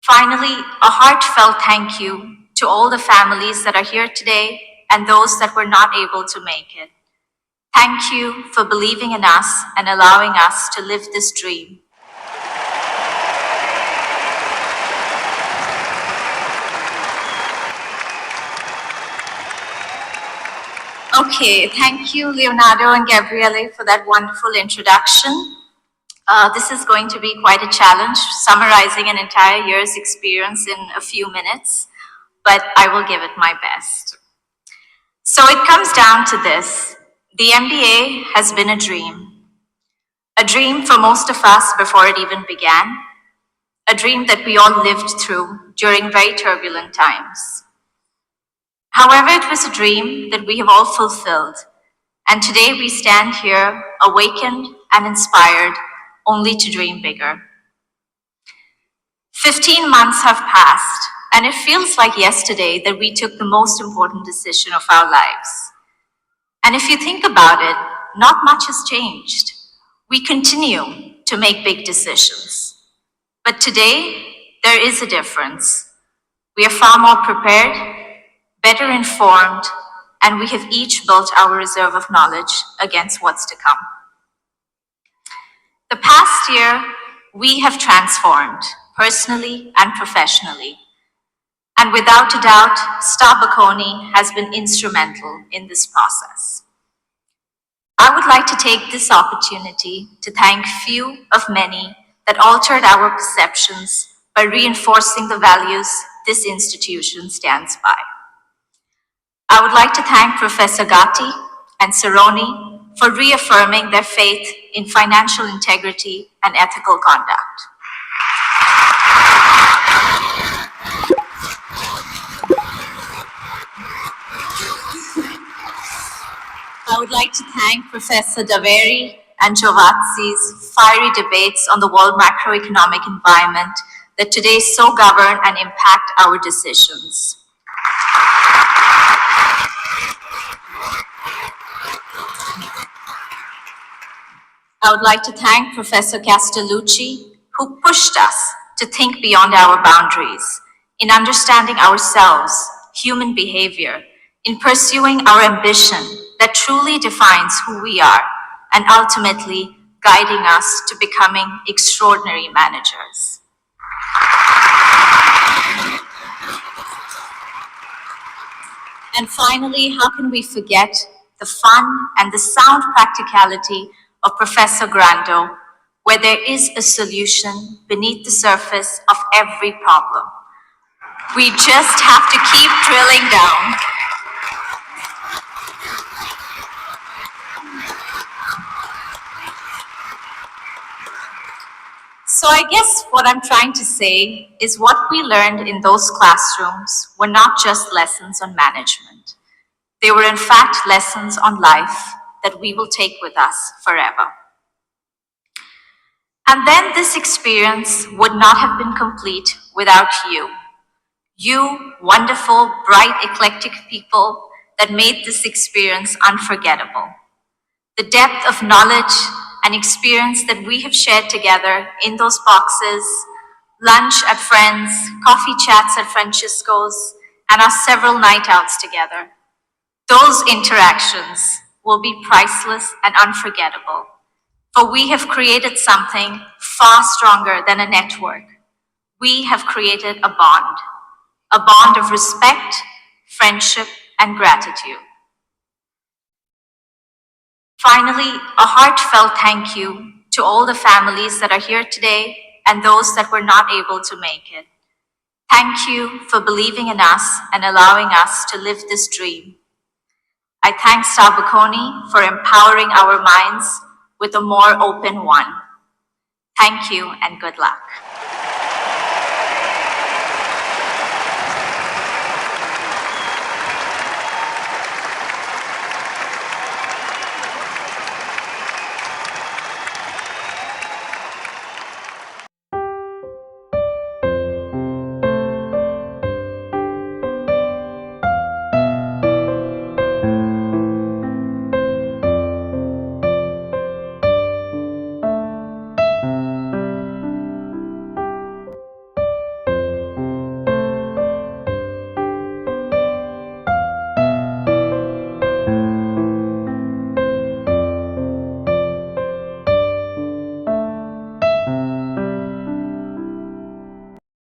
Finally, a heartfelt thank you to all the families that are here today and those that were not able to make it. Thank you for believing in us and allowing us to live this dream. Okay, thank you, Leonardo and Gabriele, for that wonderful introduction. This is going to be quite a challenge, summarizing an entire year's experience in a few minutes, but I will give it my best. So it comes down to this. The MBA has been a dream for most of us before it even began, a dream that we all lived through during very turbulent times. However, it was a dream that we have all fulfilled, and today we stand here awakened and inspired only to dream bigger. 15 months have passed, and it feels like yesterday that we took the most important decision of our lives. And if you think about it, not much has changed. We continue to make big decisions. But today, there is a difference. We are far more prepared, better informed, and we have each built our reserve of knowledge against what's to come. The past year, we have transformed personally and professionally. And without a doubt, Star Bocconi has been instrumental in this process. I would like to take this opportunity to thank few of many that altered our perceptions by reinforcing the values this institution stands by. I would like to thank Professor Gatti and Saroni for reaffirming their faith in financial integrity and ethical conduct. I would like to thank Professor Daveri and Giovazzi's fiery debates on the world macroeconomic environment that today so govern and impact our decisions. I would like to thank Professor Castellucci, who pushed us to think beyond our boundaries, in understanding ourselves, human behavior, in pursuing our ambition that truly defines who we are, and ultimately guiding us to becoming extraordinary managers. And finally, how can we forget the fun and the sound practicality of Professor Grando, where there is a solution beneath the surface of every problem. We just have to keep drilling down. So I guess what I'm trying to say is what we learned in those classrooms were not just lessons on management. They were in fact lessons on life that we will take with us forever. And then this experience would not have been complete without you. You wonderful, bright, eclectic people that made this experience unforgettable. The depth of knowledge and experience that we have shared together in those boxes, lunch at friends, coffee chats at Francisco's, and our several night outs together. Those interactions will be priceless and unforgettable, for we have created something far stronger than a network. We have created a bond of respect, friendship, and gratitude. Finally, a heartfelt thank you to all the families that are here today and those that were not able to make it. Thank you for believing in us and allowing us to live this dream. I thank Star Bocconi for empowering our minds with a more open one. Thank you and good luck.